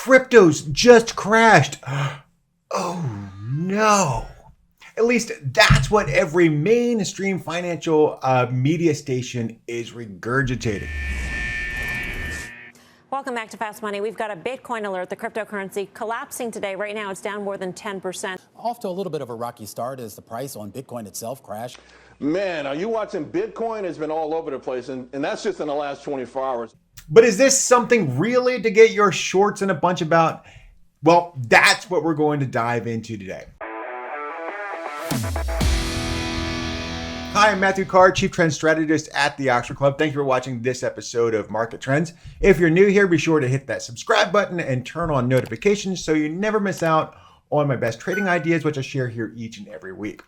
cryptos just crashed. Oh no. At least that's what every mainstream financial media station is regurgitating. Welcome back to Fast Money. We've got a Bitcoin alert, the cryptocurrency collapsing today. Right now, it's down more than 10%. Off to a little bit of a rocky start as the price on Bitcoin itself crashed. Man, are you watching Bitcoin? It's been all over the place, and that's just in the last 24 hours. But is this something really to get your shorts in a bunch about? Well, that's what we're going to dive into today. Hi, I'm Matthew Carr, Chief Trend Strategist at the Oxford Club. Thank you for watching this episode of Market Trends. If you're new here, be sure to hit that subscribe button and turn on notifications so you never miss out on my best trading ideas, which I share here each and every week.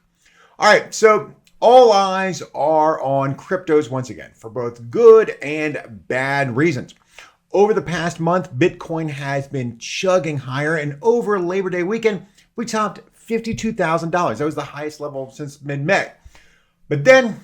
All right, so all eyes are on cryptos once again for both good and bad reasons. Over the past month, Bitcoin has been chugging higher, and over Labor Day weekend, we topped $52,000. That was the highest level since mid-May. But then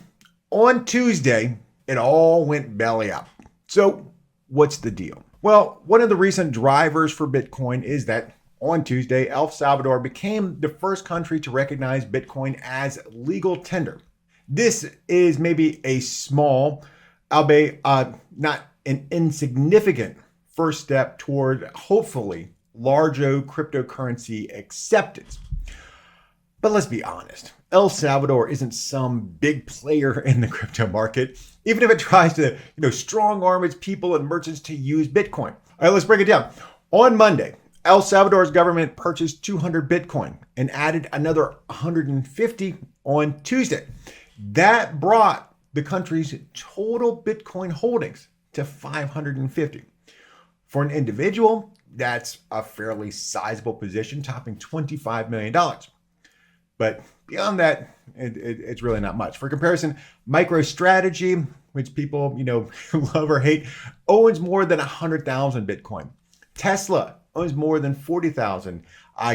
on Tuesday, it all went belly up. So what's the deal? Well, one of the recent drivers for Bitcoin is that on Tuesday, El Salvador became the first country to recognize Bitcoin as legal tender. This is maybe a small, albeit not an insignificant first step toward hopefully larger cryptocurrency acceptance. But let's be honest, El Salvador isn't some big player in the crypto market, even if it tries to, strong arm its people and merchants to use Bitcoin. All right, let's break it down. On Monday, El Salvador's government purchased 200 Bitcoin and added another 150 on Tuesday. That brought the country's total Bitcoin holdings to 550. For an individual, that's a fairly sizable position, topping $25 million. But beyond that, it's really not much. For comparison, MicroStrategy, which people, love or hate, owns more than 100,000 Bitcoin. Tesla owns more than 40,000.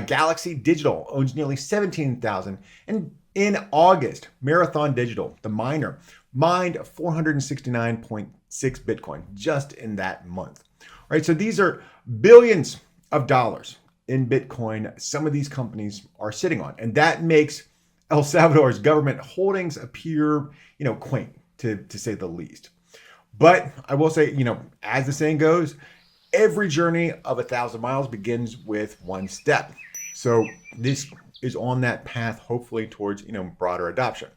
Galaxy Digital owns nearly 17,000. And in August, Marathon Digital, the miner, mined 469.6 Bitcoin just in that month. All right, so these are billions of dollars in Bitcoin some of these companies are sitting on. And that makes El Salvador's government holdings appear, quaint to say the least. But I will say, as the saying goes, every journey of 1,000 miles begins with one step. So this is on that path, hopefully towards, broader adoption.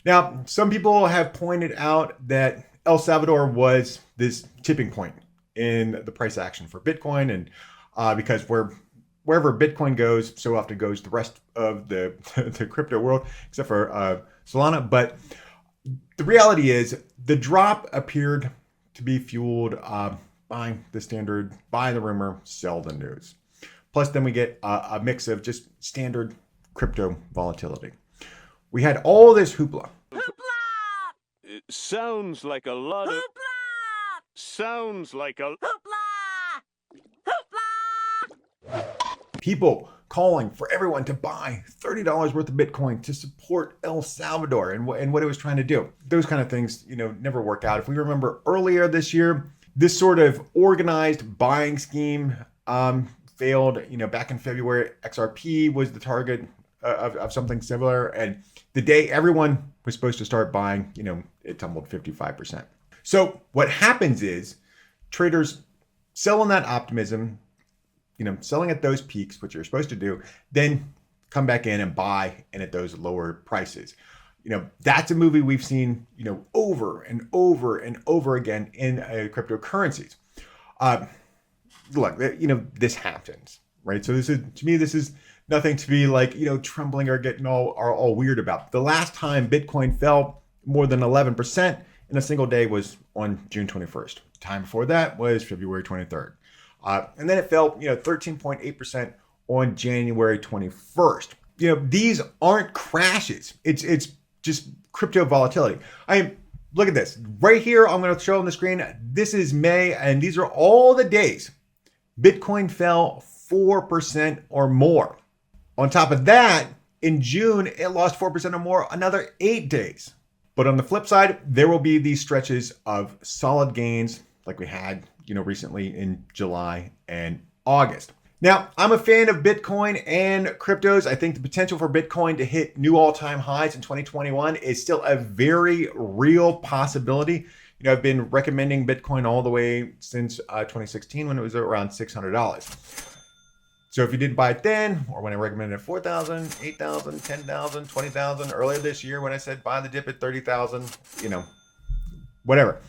Now, some people have pointed out that El Salvador was this tipping point in the price action for Bitcoin. And because wherever Bitcoin goes, so often goes the rest of the crypto world, except for Solana. But the reality is the drop appeared to be fueled by the standard buy the rumor, sell the news. Plus, then we get a mix of just standard crypto volatility. We had all this hoopla. Hoopla! It sounds like a lot of... Hoopla! Sounds like a... Hoopla! Hoopla! People calling for everyone to buy $30 worth of Bitcoin to support El Salvador and what it was trying to do. Those kind of things, never work out. If we remember earlier this year, this sort of organized buying scheme failed. Back in February, XRP was the target of something similar. And the day everyone was supposed to start buying, it tumbled 55%. So what happens is traders sell on that optimism, selling at those peaks, which you're supposed to do, then come back in and buy in at those lower prices. That's a movie we've seen, over and over and over again in cryptocurrencies. Look, this happens, right? So this is nothing to be like, trembling or getting all weird about. The last time Bitcoin fell more than 11% in a single day was on June 21st. The time before that was February 23rd. And then it fell, 13.8% on January 21st. These aren't crashes. It's just crypto volatility. Look at this right here. I'm going to show on the screen. This is May, and these are all the days Bitcoin fell 4% or more. On top of that, in June, it lost 4% or more, another 8 days. But on the flip side, there will be these stretches of solid gains like we had, recently in July and August. Now, I'm a fan of Bitcoin and cryptos. I think the potential for Bitcoin to hit new all-time highs in 2021 is still a very real possibility. I've been recommending Bitcoin all the way since 2016 when it was around $600. So if you didn't buy it then, or when I recommended it 4,000, 8,000, 10,000, 20,000, earlier this year when I said buy the dip at 30,000, whatever.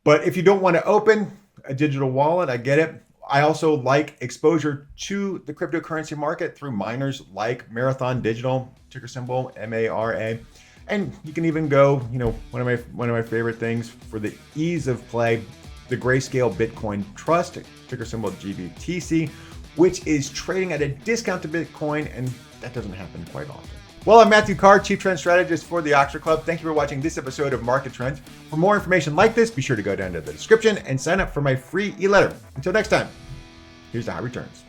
But if you don't want to open a digital wallet, I get it. I also like exposure to the cryptocurrency market through miners like Marathon Digital, ticker symbol MARA. And you can even go, one of my favorite things for the ease of play, the Grayscale Bitcoin Trust, ticker symbol GBTC, which is trading at a discount to Bitcoin, and that doesn't happen quite often. Well, I'm Matthew Carr, Chief Trend Strategist for the Oxford Club. Thank you for watching this episode of Market Trends. For more information like this, be sure to go down to the description and sign up for my free e-letter. Until next time, here's the high returns.